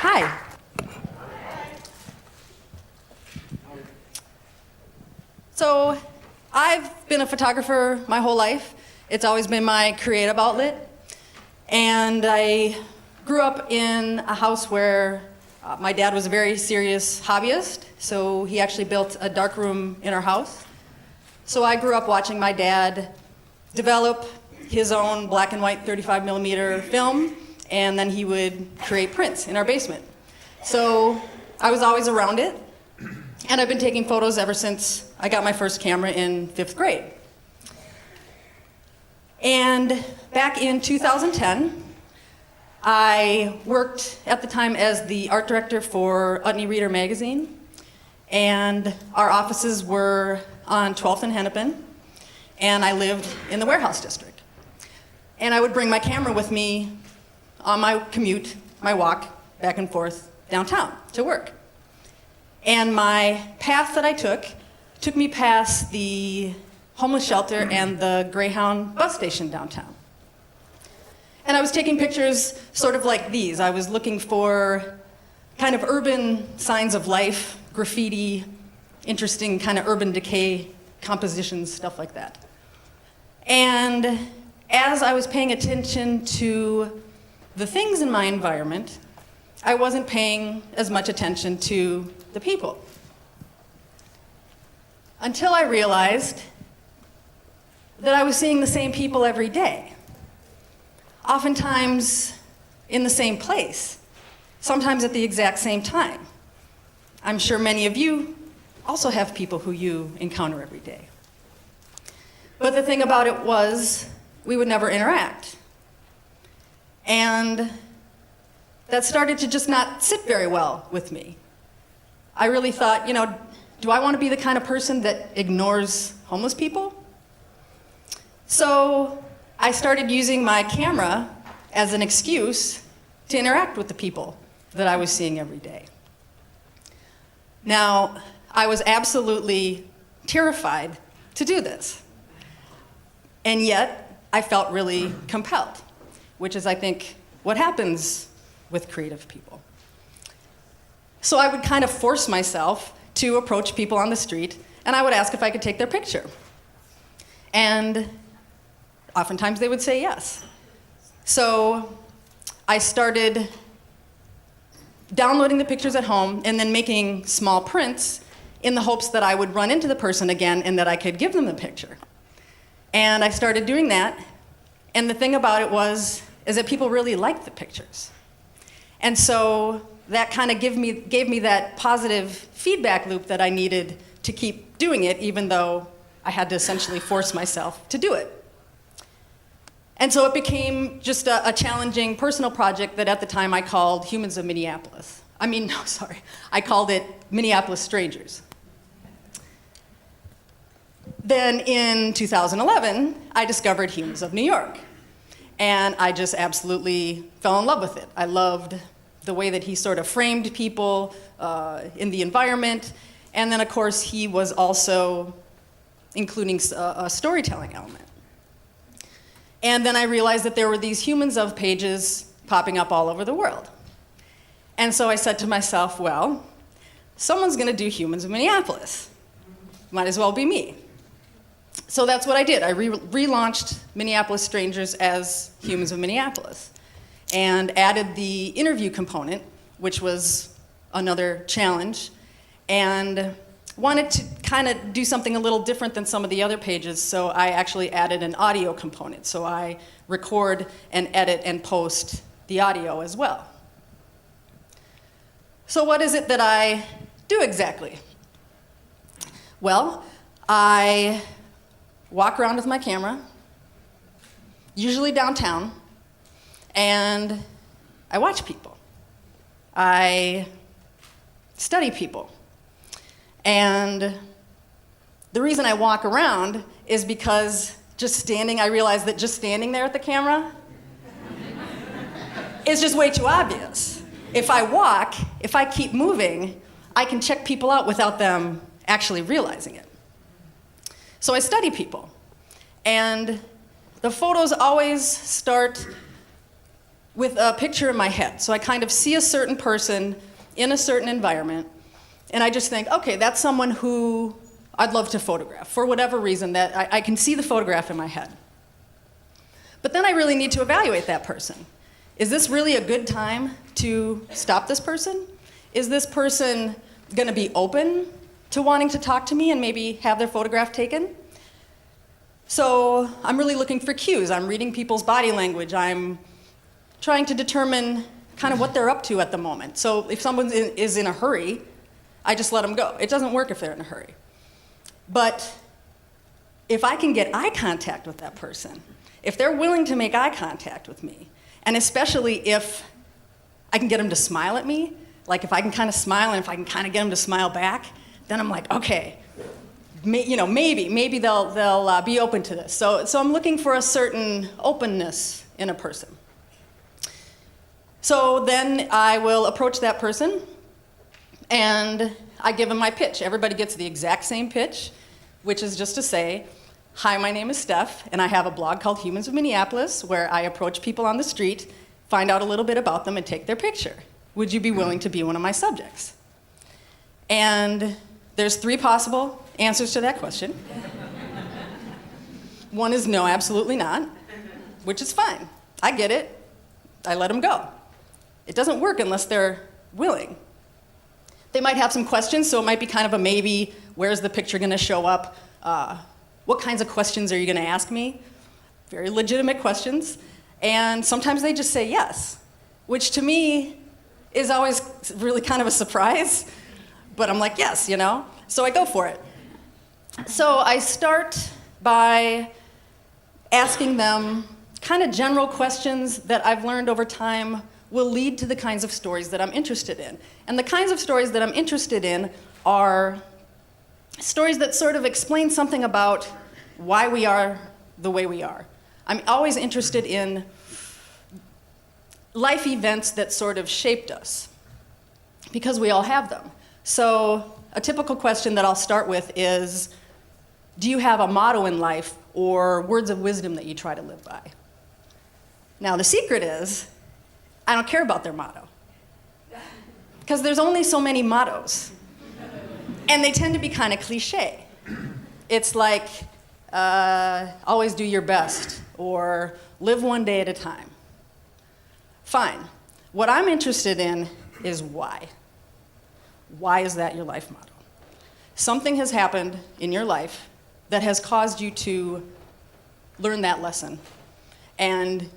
Hi. So I've been a photographer my whole life. It's always been my creative outlet. And I grew up in a house where my dad was a very serious hobbyist, so he actually built a darkroom in our house. So I grew up watching my dad develop his own black and white 35 millimeter film, and then he would create prints in our basement. So I was always around it, and I've been taking photos ever since I got my first camera in 5th grade. And back in 2010, I worked at the time as the art director for Utne Reader magazine, and our offices were on 12th and Hennepin, and I lived in the warehouse district. And I would bring my camera with me on my commute, my walk back and forth downtown to work. And my path that I took me past the homeless shelter and the Greyhound bus station downtown. And I was taking pictures sort of like these. I was looking for kind of urban signs of life, graffiti, interesting kind of urban decay compositions, stuff like that. And as I was paying attention to the things in my environment, I wasn't paying as much attention to the people. Until I realized that I was seeing the same people every day. Oftentimes in the same place, sometimes at the exact same time. I'm sure many of you also have people who you encounter every day. But the thing about it was, we would never interact. And that started to just not sit very well with me. I really thought, do I want to be the kind of person that ignores homeless people? So I started using my camera as an excuse to interact with the people that I was seeing every day. Now, I was absolutely terrified to do this. And yet, I felt really compelled, which is, I think, what happens with creative people. So I would kind of force myself to approach people on the street, and I would ask if I could take their picture. And oftentimes they would say yes. So I started downloading the pictures at home and then making small prints in the hopes that I would run into the person again and that I could give them the picture. And I started doing that, and the thing about it is that people really liked the pictures. And so that kind of gave me that positive feedback loop that I needed to keep doing it, even though I had to essentially force myself to do it. And so it became just a challenging personal project that at the time I called Humans of Minneapolis. I called it Minneapolis Strangers. Then in 2011, I discovered Humans of New York. And I just absolutely fell in love with it. I loved the way that he sort of framed people in the environment. And then, of course, he was also including a storytelling element. And then I realized that there were these humans of pages popping up all over the world. And so I said to myself, well, someone's going to do Humans of Minneapolis. Might as well be me. So that's what I did. I relaunched Minneapolis Strangers as Humans of Minneapolis and added the interview component, which was another challenge, and wanted to kind of do something a little different than some of the other pages, so I actually added an audio component. So I record and edit and post the audio as well. So what is it that I do exactly? Well, I walk around with my camera, usually downtown, and I watch people. I study people. And the reason I walk around is because I realize that just standing there at the camera is just way too obvious. If I walk, if I keep moving, I can check people out without them actually realizing it. So I study people. And the photos always start with a picture in my head. So I kind of see a certain person in a certain environment, and I just think, okay, that's someone who I'd love to photograph for whatever reason, that I can see the photograph in my head. But then I really need to evaluate that person. Is this really a good time to stop this person? Is this person going to be open to wanting to talk to me and maybe have their photograph taken? So I'm really looking for cues. I'm reading people's body language. I'm trying to determine kind of what they're up to at the moment. So if someone is in a hurry, I just let them go. It doesn't work if they're in a hurry. But if I can get eye contact with that person, if they're willing to make eye contact with me, and especially if I can get them to smile at me, like if I can kind of smile and if I can kind of get them to smile back, then I'm like, okay, maybe they'll be open to this. So I'm looking for a certain openness in a person. So then I will approach that person and I give them my pitch. Everybody gets the exact same pitch, which is just to say, hi, my name is Steph, and I have a blog called Humans of Minneapolis where I approach people on the street, find out a little bit about them, and take their picture. Would you be willing to be one of my subjects? And there's 3 possible answers to that question. One is no, absolutely not, which is fine. I get it. I let them go. It doesn't work unless they're willing. They might have some questions, so it might be kind of a maybe. Where's the picture going to show up? What kinds of questions are you going to ask me? Very legitimate questions. And sometimes they just say yes, which to me is always really kind of a surprise. But I'm like, yes, So I go for it. So I start by asking them kind of general questions that I've learned over time will lead to the kinds of stories that I'm interested in. And the kinds of stories that I'm interested in are stories that sort of explain something about why we are the way we are. I'm always interested in life events that sort of shaped us, because we all have them. So a typical question that I'll start with is, do you have a motto in life or words of wisdom that you try to live by? Now the secret is, I don't care about their motto, because there's only so many mottos, and they tend to be kind of cliche. It's like, always do your best, or live one day at a time. Fine. What I'm interested in is why. Why is that your life motto? Something has happened in your life that has caused you to learn that lesson. And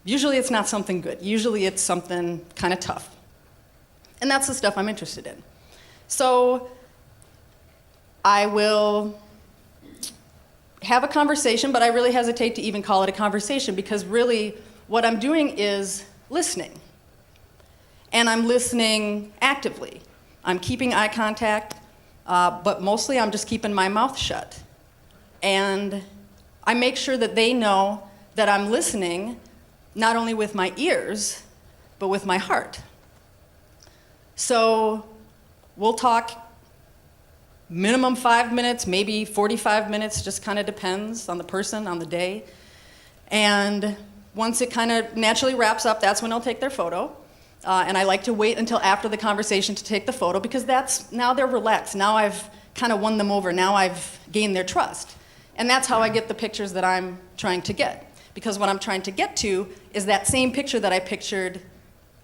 usually it's not something good. Usually it's something kind of tough. And that's the stuff I'm interested in. So I will have a conversation, but I really hesitate to even call it a conversation, because really what I'm doing is listening. And I'm listening actively. I'm keeping eye contact, but mostly I'm just keeping my mouth shut. And I make sure that they know that I'm listening not only with my ears, but with my heart. So we'll talk minimum 5 minutes, maybe 45 minutes, just kind of depends on the person, on the day. And once it kind of naturally wraps up, that's when I'll take their photo. And I like to wait until after the conversation to take the photo, because now they're relaxed. Now I've kind of won them over. Now I've gained their trust. And that's how I get the pictures that I'm trying to get. Because what I'm trying to get to is that same picture that I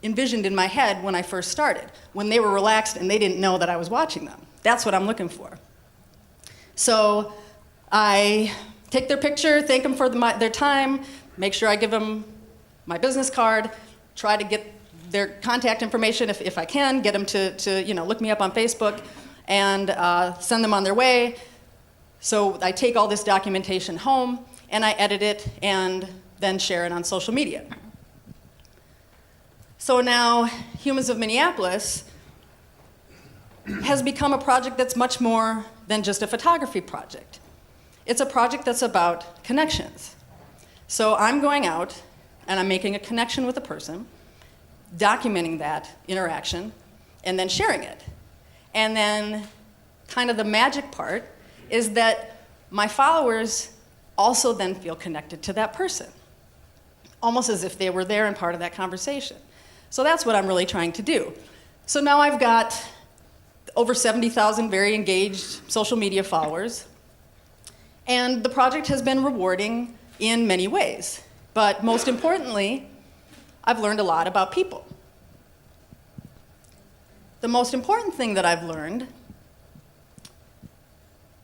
envisioned in my head when I first started, when they were relaxed and they didn't know that I was watching them. That's what I'm looking for. So I take their picture, thank them for their time, make sure I give them my business card, try to get their contact information if I can, get them to look me up on Facebook, and send them on their way. So I take all this documentation home and I edit it and then share it on social media. So now Humans of Minneapolis has become a project that's much more than just a photography project. It's a project that's about connections. So I'm going out and I'm making a connection with a person, documenting that interaction, and then sharing it. And then kind of the magic part is that my followers also then feel connected to that person, almost as if they were there and part of that conversation. So that's what I'm really trying to do. So now I've got over 70,000 very engaged social media followers, and the project has been rewarding in many ways. But most importantly, I've learned a lot about people. The most important thing that I've learned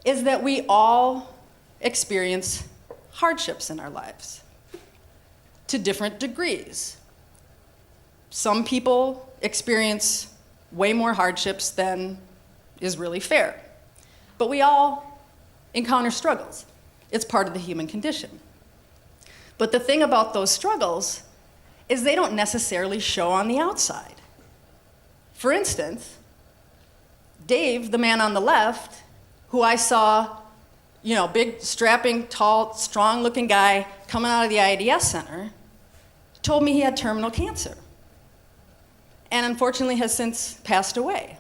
is that we all experience hardships in our lives to different degrees. Some people experience way more hardships than is really fair. But we all encounter struggles. It's part of the human condition. But the thing about those struggles is they don't necessarily show on the outside. For instance, Dave, the man on the left, who I saw, big, strapping, tall, strong-looking guy coming out of the IDS Center, told me he had terminal cancer, and unfortunately has since passed away.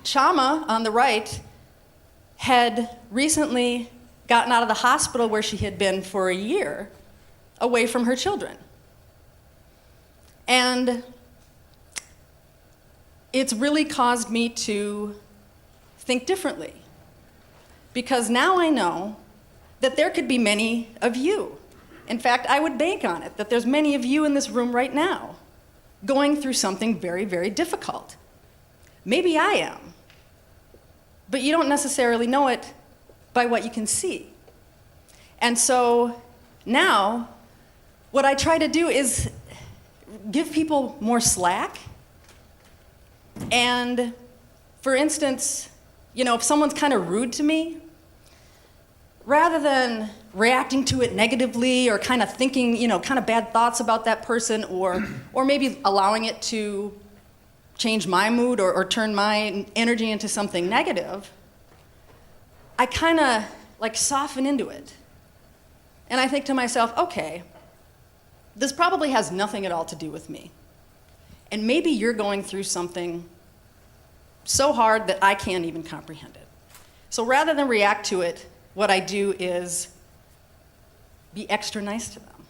Chama, on the right, had recently gotten out of the hospital where she had been for a year, away from her children. And it's really caused me to think differently, because now I know that there could be many of you. In fact, I would bank on it that there's many of you in this room right now going through something very, very difficult. Maybe I am, but you don't necessarily know it by what you can see. And so now, what I try to do is give people more slack. And for instance, if someone's kind of rude to me, rather than reacting to it negatively or kind of thinking, kind of bad thoughts about that person, or maybe allowing it to change my mood or turn my energy into something negative, I kind of soften into it. And I think to myself, okay, this probably has nothing at all to do with me. And maybe you're going through something so hard that I can't even comprehend it. So rather than react to it, what I do is be extra nice to them.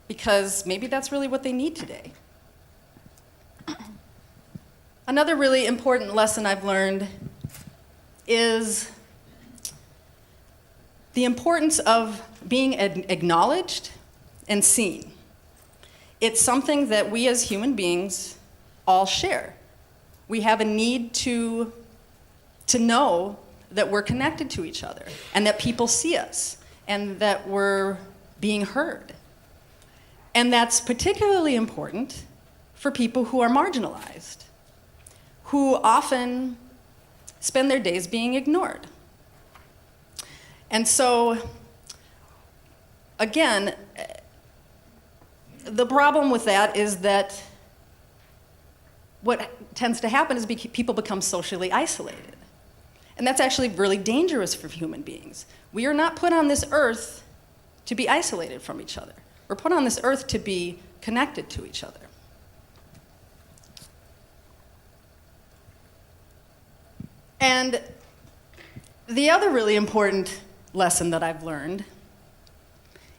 Because maybe that's really what they need today. Another really important lesson I've learned is the importance of being acknowledged and seen. It's something that we as human beings all share. We have a need to know that we're connected to each other, and that people see us, and that we're being heard. And that's particularly important for people who are marginalized, who often spend their days being ignored. And so, again, the problem with that is that what tends to happen is people become socially isolated. And that's actually really dangerous for human beings. We are not put on this earth to be isolated from each other. We're put on this earth to be connected to each other. And the other really important lesson that I've learned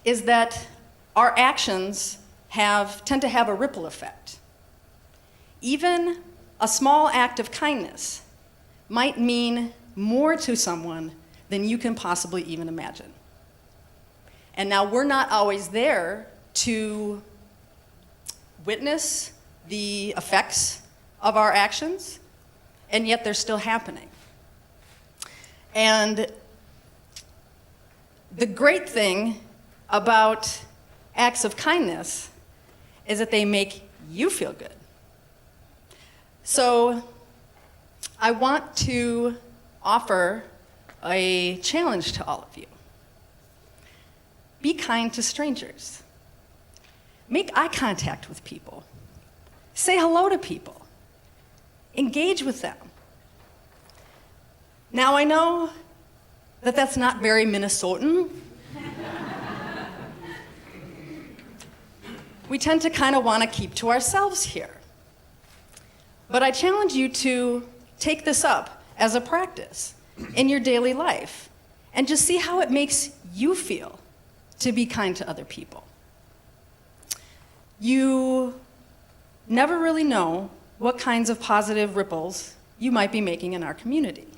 is that our actions tend to have a ripple effect. Even a small act of kindness might mean more to someone than you can possibly even imagine. And now we're not always there to witness the effects of our actions, and yet they're still happening. And the great thing about acts of kindness is that they make you feel good. So I want to offer a challenge to all of you. Be kind to strangers. Make eye contact with people. Say hello to people. Engage with them. Now, I know that that's not very Minnesotan. We tend to kind of want to keep to ourselves here. But I challenge you to take this up as a practice in your daily life and just see how it makes you feel to be kind to other people. You never really know what kinds of positive ripples you might be making in our community.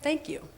Thank you.